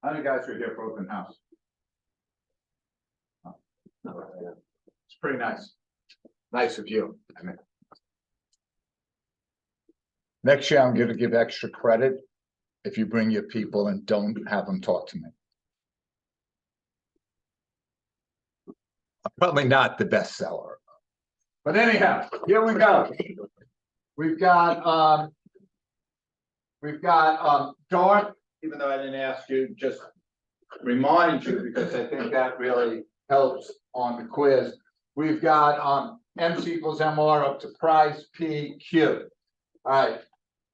How many guys were here for open house? Oh, it's pretty nice. Nice of you. I mean. Next year, I'm going to give extra credit if you bring your people and don't have them talk to me. I'm probably not the best seller. But anyhow, here we go. We've got dark, even though I didn't ask you, just remind you because I think that really helps on the quiz. We've got MC equals MR up to price PQ. All right.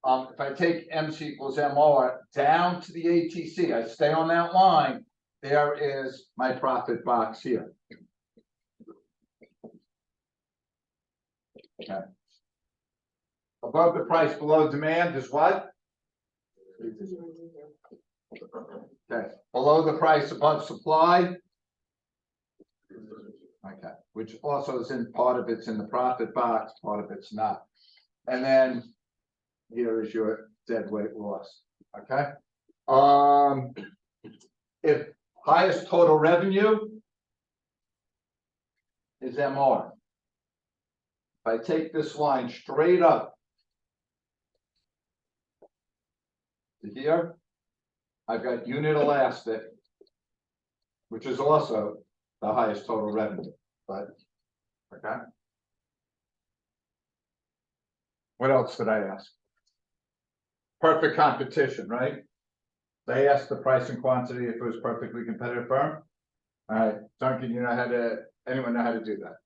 If I take MC equals MR down to the ATC, I stay on that line. There is my profit box here. Okay. Above the price, below demand is what? Okay. Below the price, above supply. Okay. Which also is in part of it's in the profit box, part of it's not. And then here is your dead weight loss. Okay. If highest total revenue is MR. If I take this line straight up to here, I've got unit elastic, which is also the highest total revenue. But okay. What else did I ask? Perfect competition, right? They asked the price and quantity if it was perfectly competitive firm. All right, Duncan, you know how to, anyone know how to do that?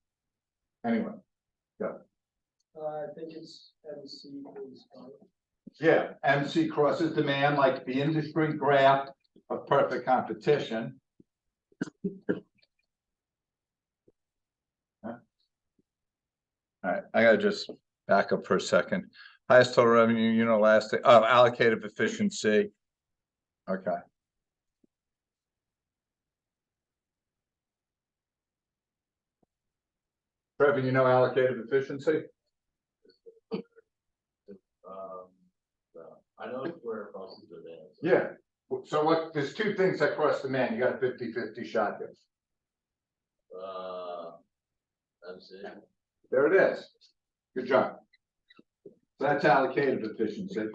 Anyone? Go. I think it's MC equals. Yeah, MC crosses demand like the industry graph of perfect competition. All right, I gotta just back up for a second. Highest total revenue, unit elastic, allocative efficiency. Okay. Trevor, you know allocative efficiency? I know where it crosses the demand. Yeah. So what, there's two things that cross demand. You got a 50-50 shot there. MC. There it is. Good job. So that's allocative efficiency.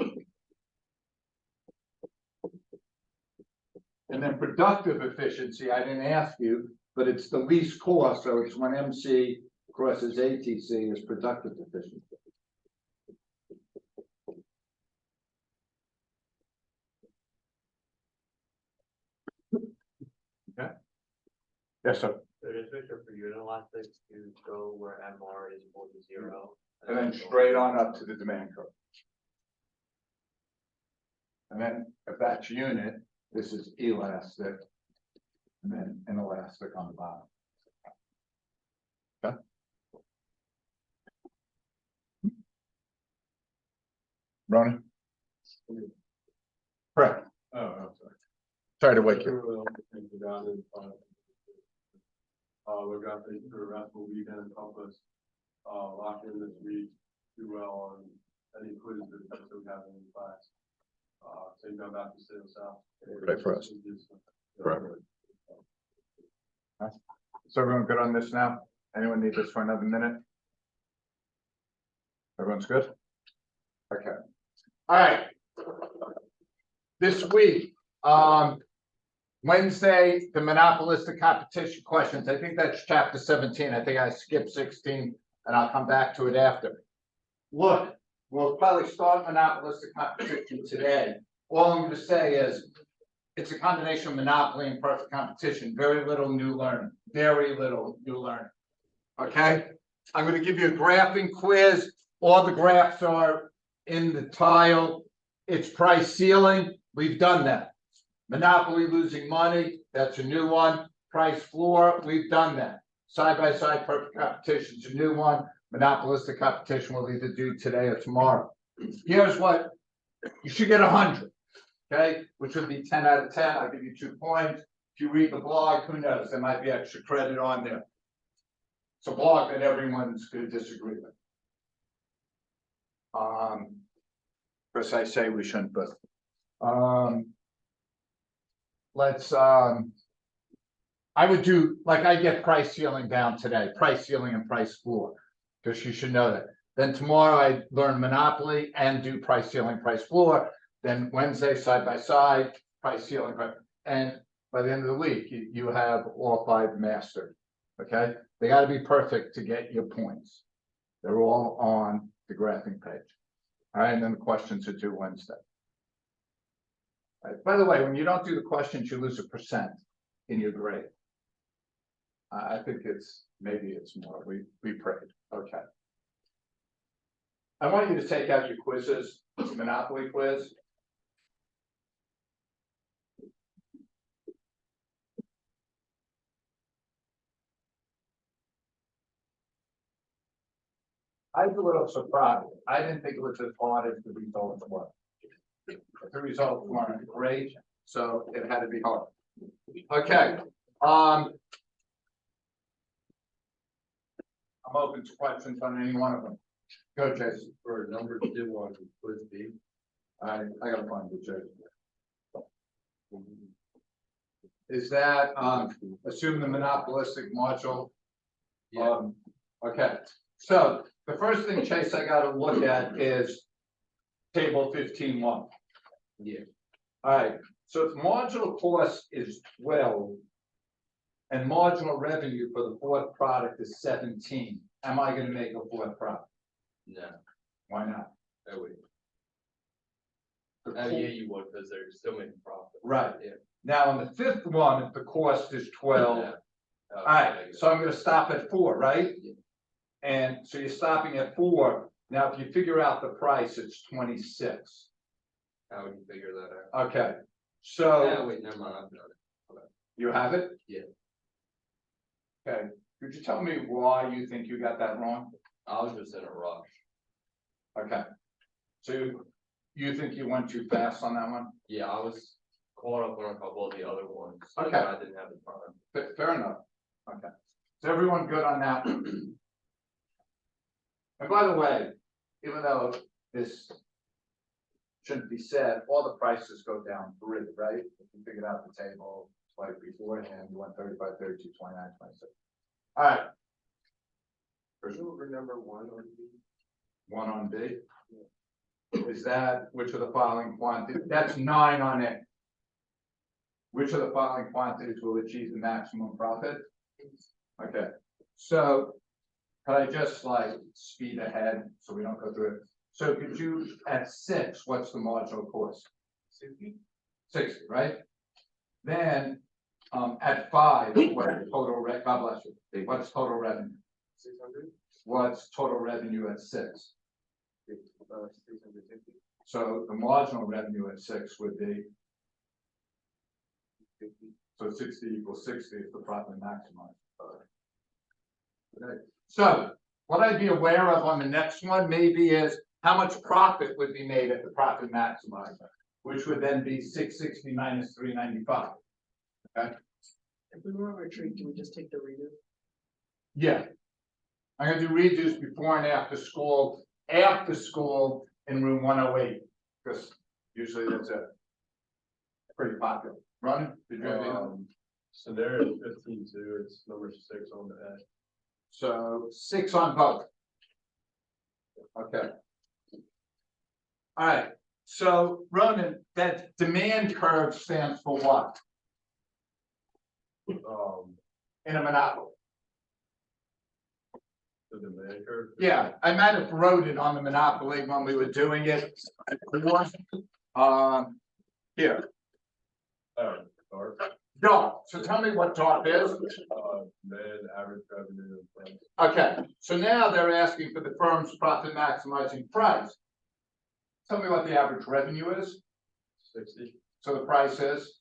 And then productive efficiency, I didn't ask you, but it's the least cost. So it's when MC crosses ATC is productive efficiency. Okay. Yes, sir. So just make sure for unit elastic to go where MR is equal to 0. And then straight on up to the demand curve. And then if that's unit, this is elastic. And then inelastic on the bottom. Okay. Ronnie? Correct. Oh, I'm sorry. Sorry to wake you. We've got things for the rest of the weekend help us lock in this week, do well on any quizzes that we have in class. Same time back to sales south. Right for us. Correct. So everyone good on this now? Anyone need this for another minute? Everyone's good? Okay. All right. This week, Wednesday, the monopolistic competition questions. I think that's chapter 17. I think I skipped 16 and I'll come back to it after. Look, we'll probably start monopolistic competition today. All I'm going to say is it's a combination of monopoly and perfect competition. Very little new learning. Very little new learning. Okay. I'm going to give you a graphing quiz. All the graphs are in the tile. It's price ceiling. We've done that. Monopoly losing money. That's a new one. Price floor. We've done that. Side by side perfect competition is a new one. Monopolistic competition we'll either do today or tomorrow. Here's what you should get 100. Okay, which would be 10 out of 10. I'll give you 2 points. If you read the blog, who knows? There might be extra credit on there. It's a blog that everyone's going to disagree with. Of course, I say we shouldn't, but let's, I would do, like I get price ceiling down today, price ceiling and price floor. Because you should know that. Then tomorrow I learn Monopoly and do price ceiling, price floor. Then Wednesday, side by side, price ceiling, and by the end of the week, you have all 5 mastered. Okay, they got to be perfect to get your points. They're all on the graphing page. All right, and then the questions are due Wednesday. All right, by the way, when you don't do the questions, you lose 1% in your grade. I think maybe it's more. We prayed. Okay. I want you to take out your quizzes. It's a Monopoly quiz. I was a little surprised. I didn't think it was as hard as the results were. The results weren't great, so it had to be hard. Okay. I'm open to questions on any one of them. Go, Jason. For number 2 on quiz B. I gotta find the Jason. Is that assume the monopolistic module? Yeah. Okay, so the first thing, Chase, I gotta look at is table 15.1. Yeah. All right, so if marginal cost is 12 and marginal revenue for the fourth product is 17, am I gonna make a fourth product? No, Why not? I would. Yeah, you would, because they're still making profit. Right. Yeah. Now, on the fifth one, if the cost is 12, Yeah. all right, so I'm gonna stop at 4, right? Yeah. And so you're stopping at 4. Now, if you figure out the price, it's 26. How would you figure that out? Okay, so Yeah, wait, never mind, I've done it. you have it? Yeah. Okay, could you tell me why you think you got that wrong? I was just in a rush. Okay, so you think you went too fast on that one? Yeah, I was caught up on a couple of the other ones. So Okay. I didn't have the time. Fair enough. Okay, is everyone good on that one? And by the way, even though this shouldn't be said, all the prices go down 3, right? If you figured out the table like beforehand, you went 35, 32, 29, 26. All right. Remember number 1 on B? 1 on B. Is that, which of the following quantities? That's 9 on A. Which of the following quantities will achieve the maximum profit? Okay, so could I just like speed ahead so we don't go through it? So could you, at 6, what's the marginal cost? 60. 60, right? Then, at 5, what's total God bless you. What's total revenue? 600. What's total revenue at 6? 650. So the marginal revenue at 6 would be, 50. so 60 equals 60 is the profit maximized. Okay. So what I'd be aware of on the next one maybe is how much profit would be made at the profit maximizer, which would then be 660 minus 395. Okay. If we were on retreat, can we just take the redo? Yeah. I'm gonna do redos before and after school in room 108, because usually that's a pretty popular. Ron, did you have any? Scenario 15 too, it's number 6 on the A. So 6 on both. Okay. All right, so Ronan, that demand curve stands for what in a monopoly? The demand curve. Yeah, I might have wrote it on the monopoly when we were doing it. Here, Dark, DART. So tell me what DART is. man, average revenue and price. Okay, so now they're asking for the firm's profit maximizing price. Tell me what the average revenue is. 60, So the price is,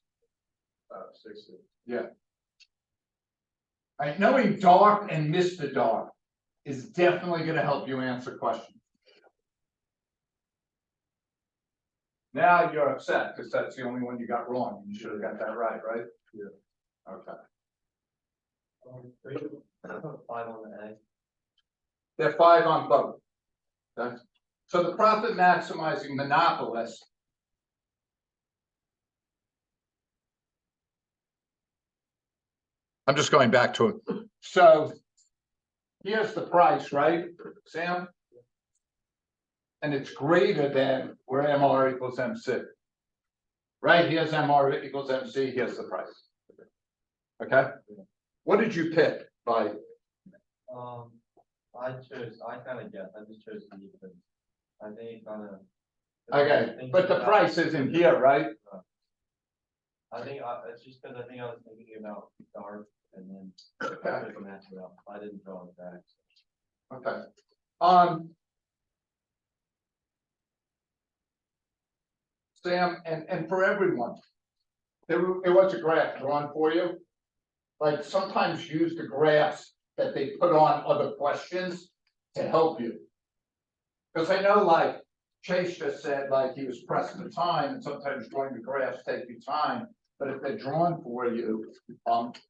60. yeah. Right, knowing DART and Mr. DART is definitely going to help you answer questions. Now you're upset because that's the only one you got wrong. You should have got that right, right? Yeah. Okay. 5 on the A. They're 5 on both. Okay. So the profit maximizing monopolist I'm just going back to it. So here's the price, right, Sam? And it's greater than where MR equals MC. Right, here's MR equals MC, here's the price. Okay, what did you pick by, I kind of guess, I just chose the because I think kind of. okay, but the price isn't here, right? I think, it's just because I think I was thinking about dark and then. Okay. I couldn't match it up. I didn't draw it back. Okay. Sam, and for everyone, there was a graph drawn for you. Like sometimes use the graphs that they put on other questions to help you. Because I know like Chase just said, like he was pressed for time, and sometimes drawing the graphs take you time. But if they're drawn for you,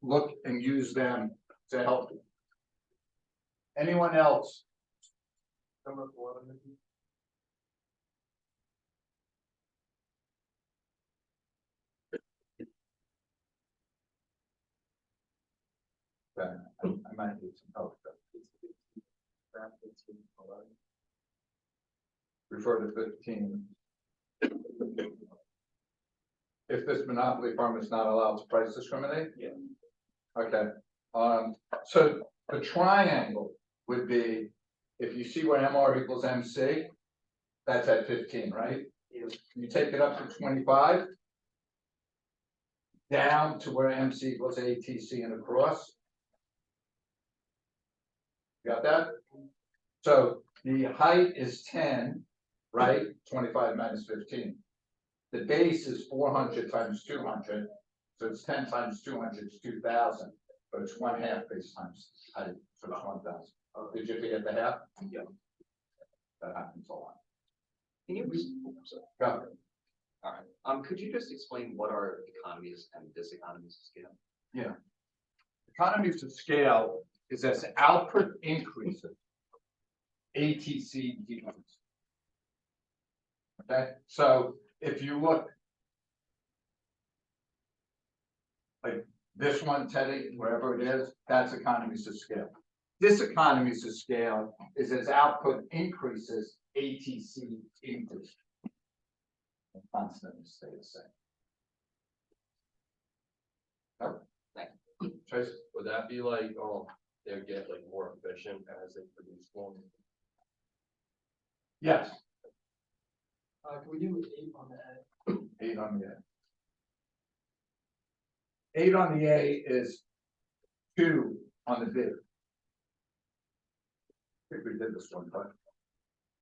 look and use them to help you. Anyone else? Number 4. I might need some help. Refer to 15. If this monopoly farm is not allowed to price discriminate? Yeah. Okay, so the triangle would be, if you see where MR equals MC, that's at 15, right? Yeah. You take it up to 25. Down to where MC equals ATC and across. Got that? So the height is 10, right? 25 minus 15. The base is 400 times 200. So it's 10 times 200 is 2,000, but it's 1/2 base times height, so it's 1,000. Did you forget the half? Yeah. That happens a lot. Can you, Go ahead. all right, could you just explain what are economies and diseconomies of scale? Economies of scale is as output increases, ATC decreases. Okay, so if you look like this one, Teddy, wherever it is, that's economies of scale. Diseconomies of scale is as output increases, ATC increases. And constantly stay the same. Oh, Thank Tracy? Would that be like, they would get like more efficient as they produce more? Yes, Can we do 8 on the A? 8 on the A. 8 on the A is 2 on the B. I think we did this one, but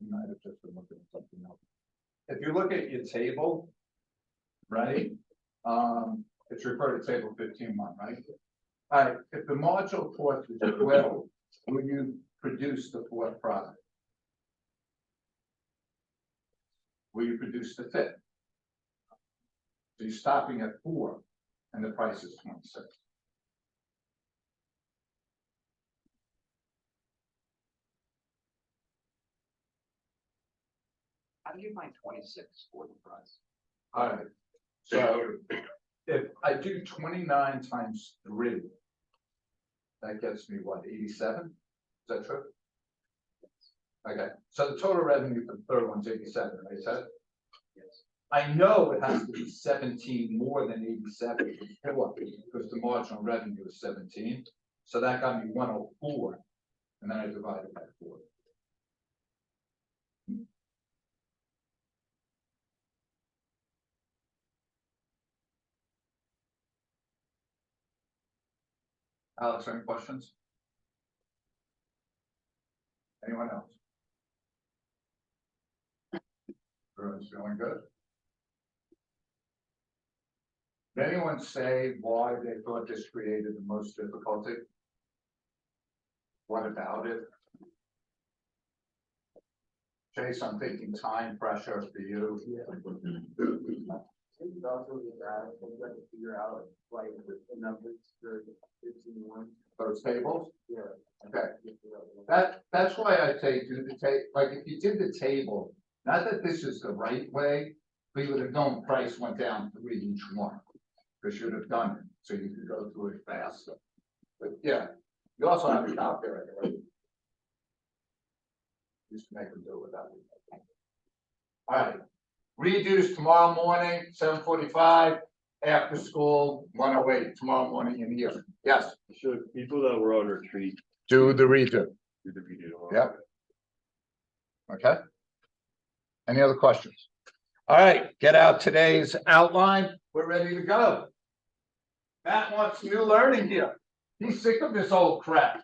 you might have just been looking at something else. If you look at your table, right? It's referred to table 15-1, right? All right, if the marginal cost is 12, will you produce the fourth product? Will you produce the fifth? So you're stopping at 4, and the price is 26. How do you find 26 for the price? All right, so if I do 29 times 3, that gets me what, 87? Is that true? Okay, so the total revenue for the third one's 87, right, Ted? Yes. I know it has to be 17 more than 87, because the marginal revenue is 17. So that got me 104, and then I divided by 4. Alex, any questions? Anyone else? Everyone's feeling good? Did anyone say why they thought this created the most difficulty? What about it? Chase, I'm thinking time pressure for you. It's also that we got to figure out like the numbers for 15-1. Those tables? Yeah. Okay. That's why I say do the tape, like if you did the table, not that this is the right way, but you would have known price went down 3 each one. Because you'd have done it, so you could go through it faster. But yeah, you also have a calculator, right? Used to make them do it without it. All right, redos tomorrow morning, 7:45, after school, 1:08, tomorrow morning in here. Yes, Should people that were on retreat do the redo. do the video? Yep. Okay. Any other questions? All right, get out today's outline. We're ready to go. Matt wants new learning here. He's sick of this old crap.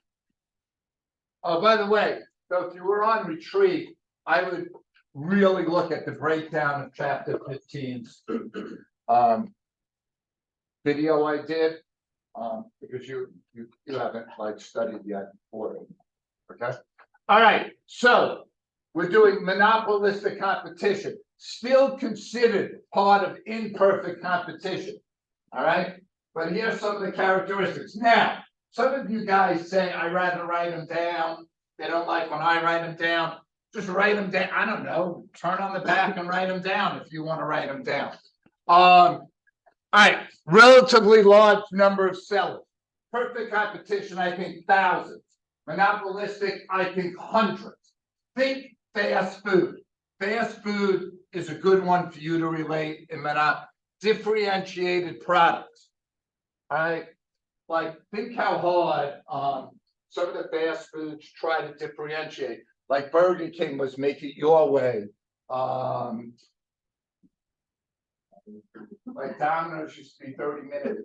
Oh, by the way, so if you were on retreat, I would really look at the breakdown of chapter 15's video I did. Because you haven't like studied yet for it. Okay. All right, so we're doing monopolistic competition, still considered part of imperfect competition. All right, but here's some of the characteristics. Now, some of you guys say, I rather write them down. They don't like when I write them down. Just write them down. I don't know, turn on the back and write them down if you want to write them down. All right, relatively large number of sellers. Perfect competition, I think thousands. Monopolistic, I think hundreds. Think fast food. Fast food is a good one for you to relate in differentiated products. All right, like think how hard some of the fast foods try to differentiate. Like Burger King was make it your way. Like Domino's used to be 30 minutes.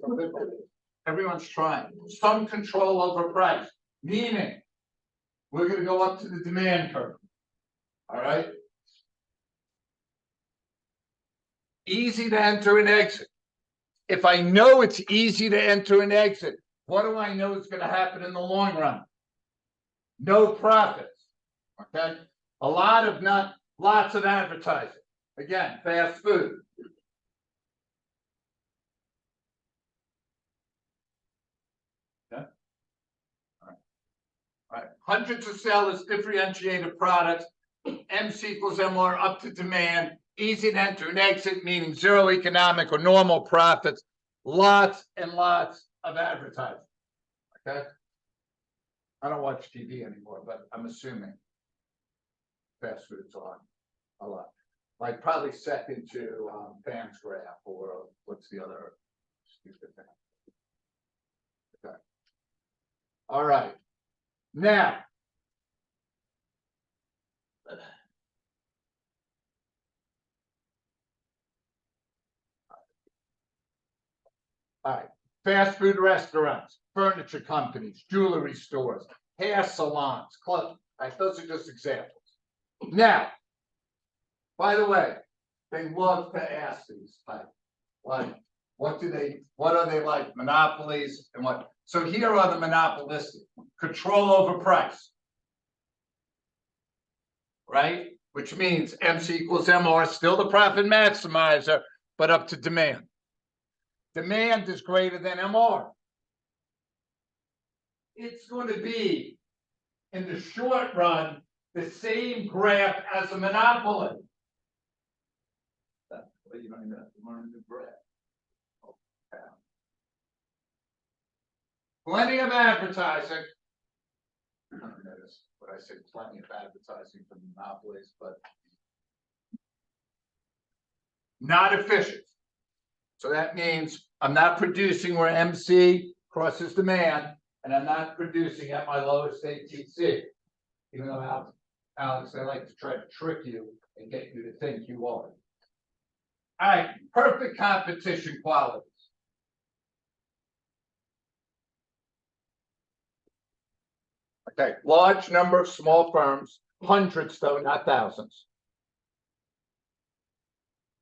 Everyone's trying. Some control over price, meaning we're going to go up to the demand curve. All right. Easy to enter and exit. If I know it's easy to enter and exit, what do I know is going to happen in the long run? No profits. Okay. Lots of advertising. Again, fast food. Yeah. All right. Hundreds of sellers, differentiated products. MC equals MR up to demand. Easy to enter and exit, meaning zero economic or normal profits. Lots and lots of advertising. Okay. I don't watch TV anymore, but I'm assuming fast food's on a lot. Like probably second to Fan's Graph or what's the other stupid thing. Okay. All right. Now. All right. Fast food restaurants, furniture companies, jewelry stores, hair salons, clubs. Right, those are just examples. Now, by the way, they love to ask these type, like, what are they like? Monopolies and what? So here are the monopolistic. Control over price. Right? Which means MC equals MR, still the profit maximizer, but up to demand. Demand is greater than MR. It's going to be, in the short run, the same graph as a monopoly. That's why you don't even have to learn the graph. Okay. Plenty of advertising. I don't notice what I said, plenty of advertising for monopolies, but not efficient. So that means I'm not producing where MC crosses demand, and I'm not producing at my lowest ATC. Even though Alex, I like to try to trick you and get you to think you are. All right, perfect competition qualities. Okay, large number of small firms, hundreds though, not thousands.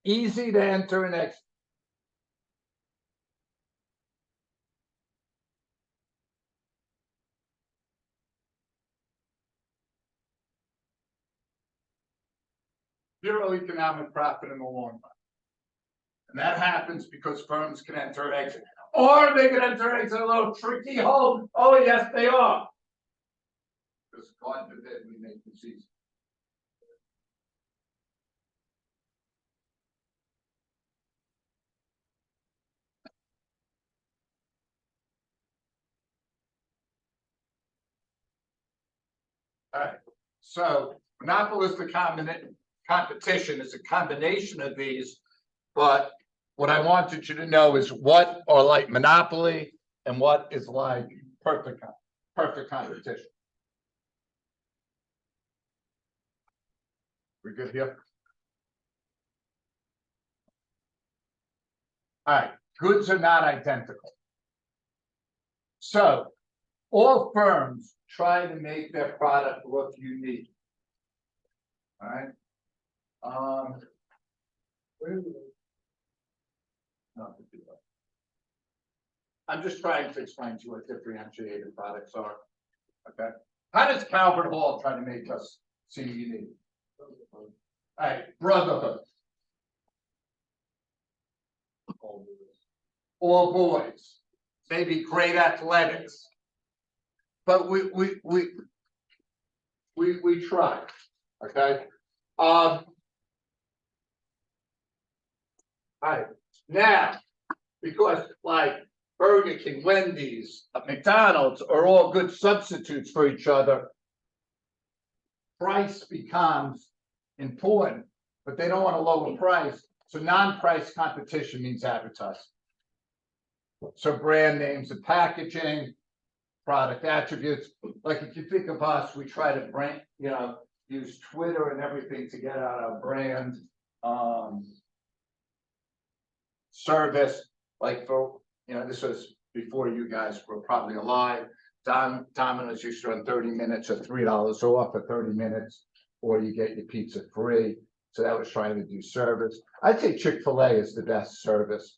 Easy to enter and exit. Zero economic profit in the long run. And that happens because firms can enter and exit. Or they can enter and exit a little tricky hole. Oh, yes, they are. Because God forbid we make this easy. Alright, so monopolistic competition is a combination of these. But what I wanted you to know is what are like monopoly and what is like perfect competition. We good here? Alright, goods are not identical. So all firms try to make their product look unique. Alright? Where do Not to do that. I'm just trying to explain to you what differentiated products are. Okay? How does Calvert Hall try to make us see unique? Alright, brotherhood. All boys, maybe great athletics. But we try, okay? Alright, now, because like Burger King, Wendy's, McDonald's are all good substitutes for each other. Price becomes important, but they don't want to lower price. So non-price competition means advertising. So brand names and packaging, product attributes, like if you think of us, we try to brand, use Twitter and everything to get out our brand. Service, like for, this was before you guys were probably alive. Domino's used to run 30 minutes or $3 off for 30 minutes, or you get your pizza free. So that was trying to do service. I'd say Chick-fil-A is the best service.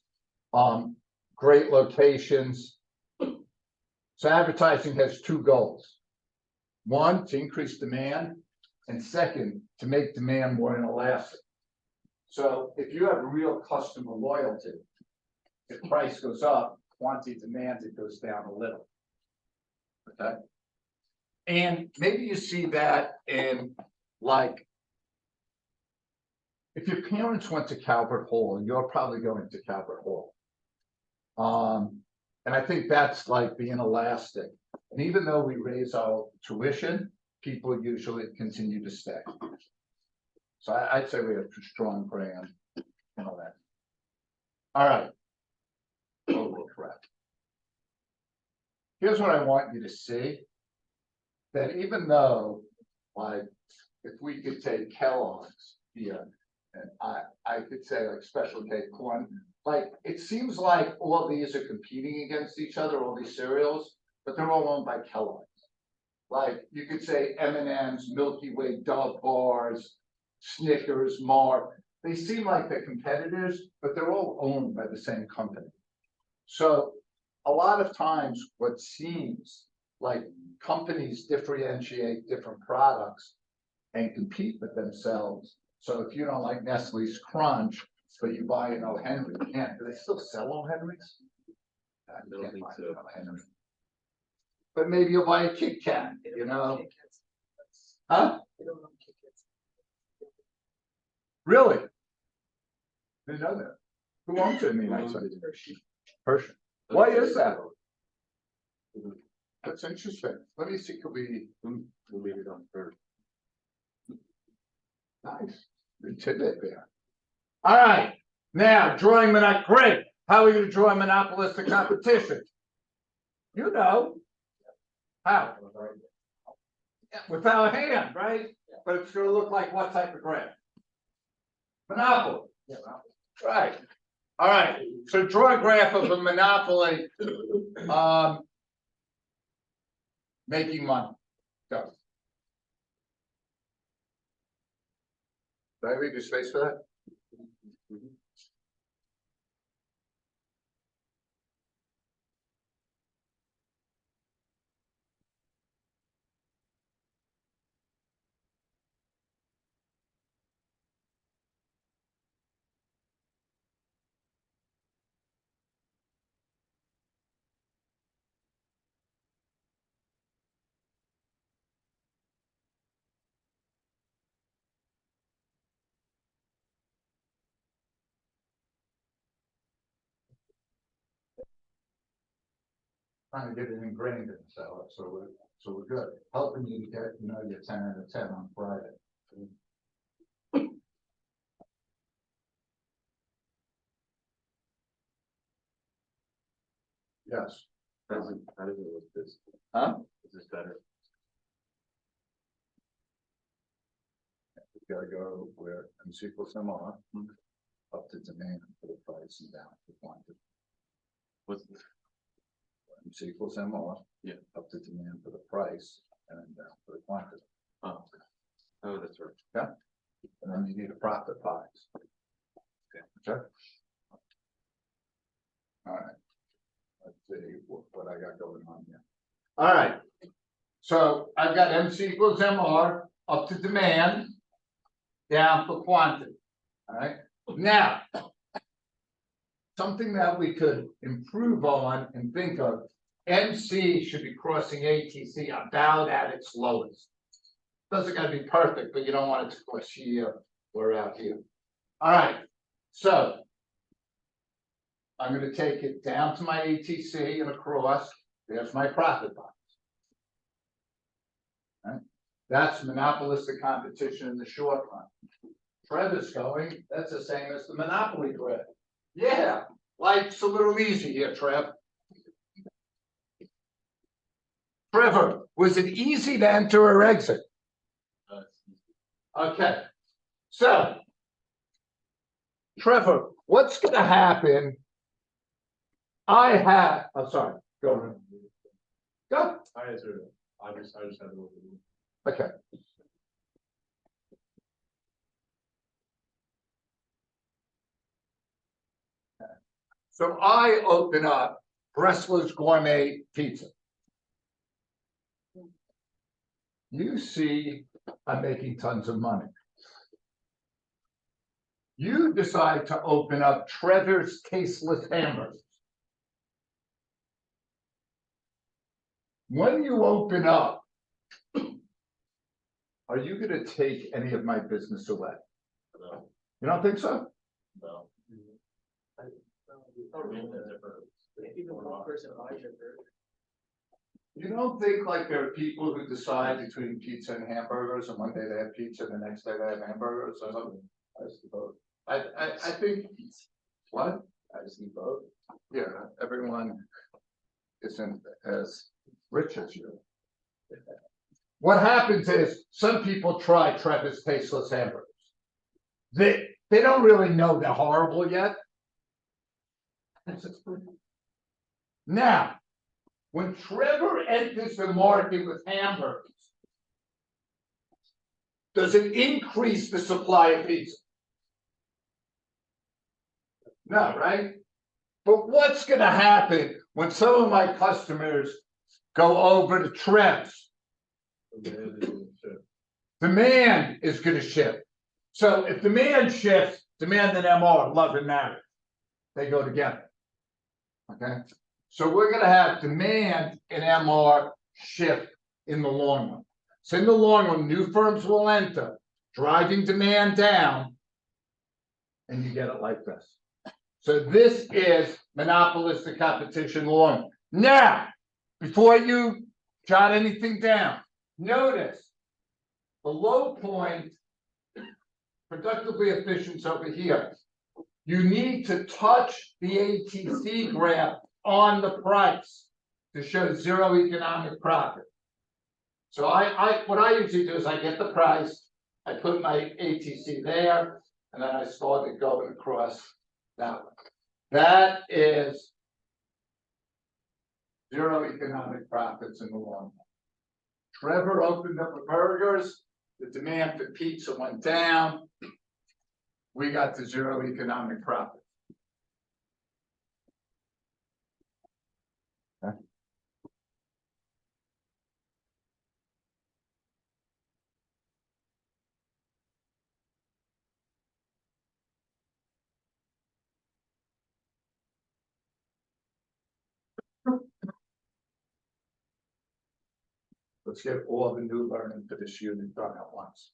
Great locations. So advertising has two goals. One, to increase demand, and second, to make demand more inelastic. So if you have real customer loyalty, if price goes up, quantity demands, it goes down a little. Okay. And maybe you see that in like, if your parents went to Calvert Hall, you're probably going to Calvert Hall. And I think that's like being elastic. And even though we raise our tuition, people usually continue to stay. So I'd say we have a strong brand and all that. All right. Oh, crap. Here's what I want you to see. That even though, like, if we could take Kellogg's here, and I could say like Special K corn, like it seems like all these are competing against each other, all these cereals, but they're all owned by Kellogg's. Like you could say M&M's, Milky Way, Dove bars, Snickers, Mars. They seem like they're competitors, but they're all owned by the same company. So a lot of times what seems like companies differentiate different products and compete with themselves. So if you don't like Nestle's Crunch, but you buy an O. Henry, do they still sell O. Henry's? I don't think so. But maybe you'll buy a Kit Kat, Huh? Really? Didn't know that. Who owns it? Hershey. Why is that? That's interesting. Let me see, could we leave it on third? Nice. Good tidbit there. All right. Now, drawing great. How are we going to draw a monopolistic competition? You know. How? With our hand, right? But it's going to look like what type of graph? Monopoly. Right. All right. So draw a graph of a monopoly making money. Go. Did I leave you space for that? trying to get it ingrained in the salad, so we're good. Helping you to get, your 10 out of 10 on Friday. Yes. How does it look this? Huh? Is this better? We gotta go where MC equals MR, up to demand for the price and down for quantity. What's this? MC equals MR. Yeah. Up to demand for the price and then down for the quantity. Oh, okay. Oh, that's right. And then you need a profit box. Okay. All right. Let's see what I got going on here. All right. So I've got MC equals MR up to demand, down for quantity. All right. Now, something that we could improve on and think of, MC should be crossing ATC about at its lowest. Doesn't gotta be perfect, but you don't want it to cross here or out here. All right, so I'm gonna take it down to my ATC and across. There's my profit box. All right, that's monopolistic competition in the short run. Trevor's going, that's the same as the monopoly grid. Yeah, life's a little easy here, Trev. Trevor, was it easy to enter or exit? Okay, so Trevor, what's gonna happen? I'm sorry, go ahead. Go, I answered it. I just had to look at it. okay. So I open up Breslau's Gourmet Pizza. You see, I'm making tons of money. You decide to open up Trevor's Tasteless Hamburgers. When you open up, are you gonna take any of my business away? No. You don't think so? No. Even one person buys your burger. You don't think like there are people who decide between pizza and hamburgers, and one day they have pizza, the next day they have hamburgers, or something? I just eat both. I think, what? I just eat both. Yeah, everyone isn't as rich as you. What happens is, some people try Trevor's Tasteless Hamburgers. They don't really know they're horrible yet. Now, when Trevor enters the market with hamburgers, does it increase the supply of pizza? No, right? But what's gonna happen when some of my customers go over to Trev's? Demand is gonna shift. So if demand shifts, demand and MR, love and marriage. They go together. Okay, so we're gonna have demand and MR shift in the long run. So in the long run, new firms will enter, driving demand down. And you get it like this. So this is monopolistic competition long. Now, before you jot anything down, notice the low point, productively efficient over here. You need to touch the ATC graph on the price to show zero economic profit. So what I usually do is I get the price, I put my ATC there, and then I start it going across that one. That is zero economic profits in the long run. Trevor opened up the burgers, the demand for pizza went down. We got to zero economic profit. Okay. Let's get all the new learning for this unit done at once.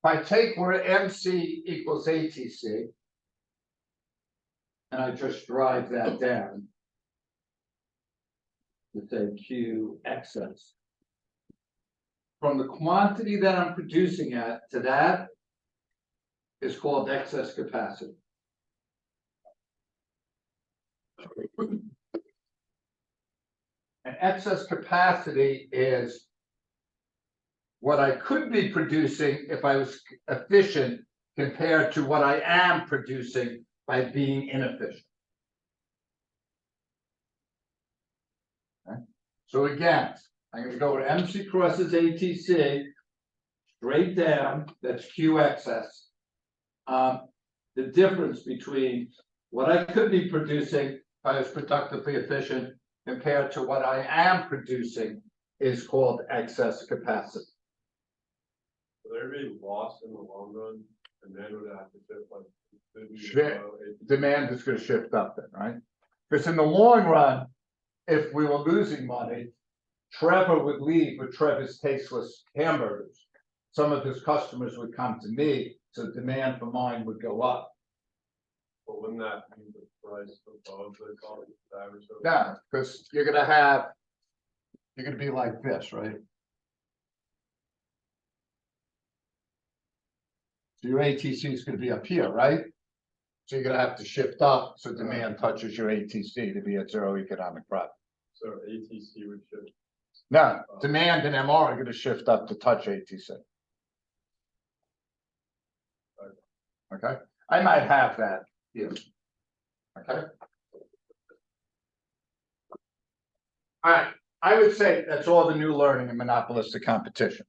I take where MC equals ATC. And I just drive that down. To say Q excess. From the quantity that I'm producing at to that is called excess capacity. And excess capacity is what I could be producing if I was efficient compared to what I am producing by being inefficient. Okay. So again, I'm going to go with MC crosses ATC, straight down, that's Q excess. The difference between what I could be producing if I was productively efficient compared to what I am producing is called excess capacity. So there'd be loss in the long run, and then would have to shift like. Demand is going to shift up then, right? Because in the long run, if we were losing money, Trevor would leave with Trevor's tasteless hamburgers. Some of his customers would come to me, so demand for mine would go up. But wouldn't that mean the price above the cost of average? Yeah, because you're going to be like this, right? So your ATC is going to be up here, right? So you're going to have to shift up so demand touches your ATC to be at zero economic profit. So ATC would shift. No, demand and MR are going to shift up to touch ATC. Okay, I might have that here. Okay. All right, I would say that's all the new learning in monopolistic competition.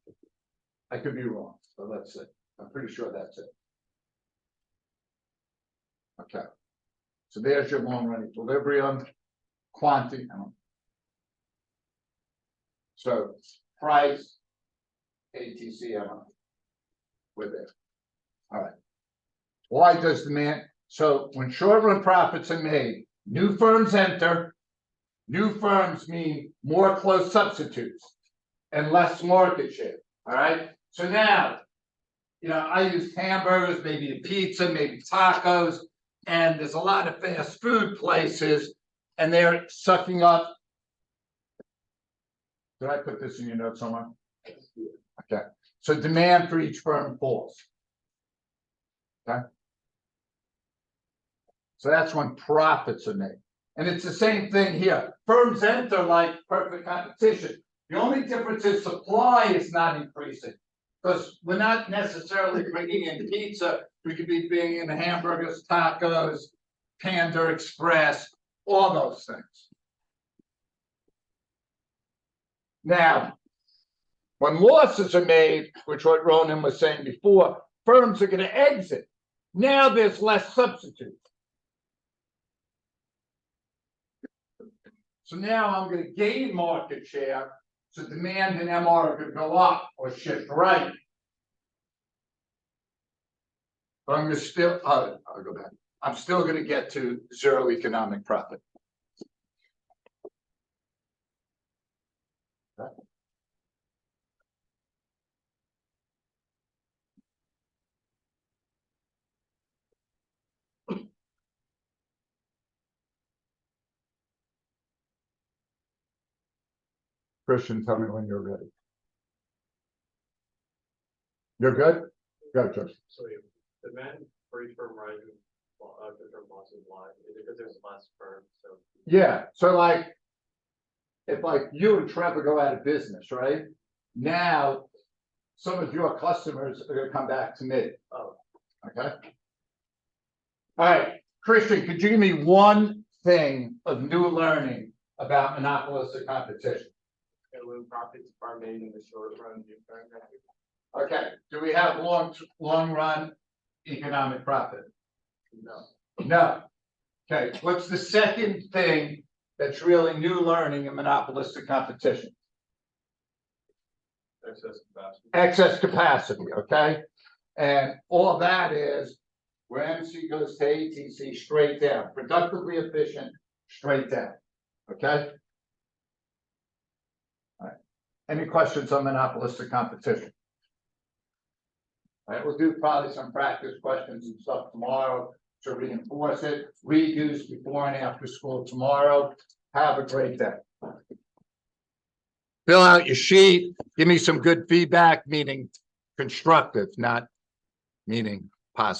I could be wrong, but let's see. I'm pretty sure that's it. Okay. So there's your long run equilibrium, quantity. So price, ATC, we're there. All right. Why does demand? So when short run profits are made, new firms enter. New firms mean more close substitutes and less market share. All right. So now, I use hamburgers, maybe a pizza, maybe tacos, and there's a lot of fast food places, and they're sucking up. Did I put this in your notes somewhere? Okay. So demand for each firm falls. Okay. So that's when profits are made. And it's the same thing here. Firms enter like perfect competition. The only difference is supply is not increasing. Because we're not necessarily bringing in pizza. We could be bringing in hamburgers, tacos, Panda Express, all those things. Now, when losses are made, which what Ronan was saying before, firms are going to exit. Now there's less substitutes. So now I'm going to gain market share. So demand and MR are going to go up or shift right. But I'm going to still, I'll go back. I'm still going to get to zero economic profit. Okay. Christian, tell me when you're ready. You're good? Go, Christian. So demand for each firm rising, different losses lie, is it because there's less firms, so. Yeah, so like, if like you and Trevor go out of business, right? Now, some of your customers are gonna come back to me. Oh. Okay. All right, Christian, could you give me one thing of new learning about monopolistic competition? And when profits are made in the short run, you turn that. Okay, do we have long run economic profit? No. No. Okay, what's the second thing that's really new learning in monopolistic competition? Excess capacity. Excess capacity, okay? And all that is where MC goes to ATC straight down, productively efficient, straight down, okay? All right. Any questions on monopolistic competition? Right, we'll do probably some practice questions and stuff tomorrow to reinforce it, redos before and after school tomorrow. Have a great day. Fill out your sheet, give me some good feedback, meaning constructive, not meaning positive.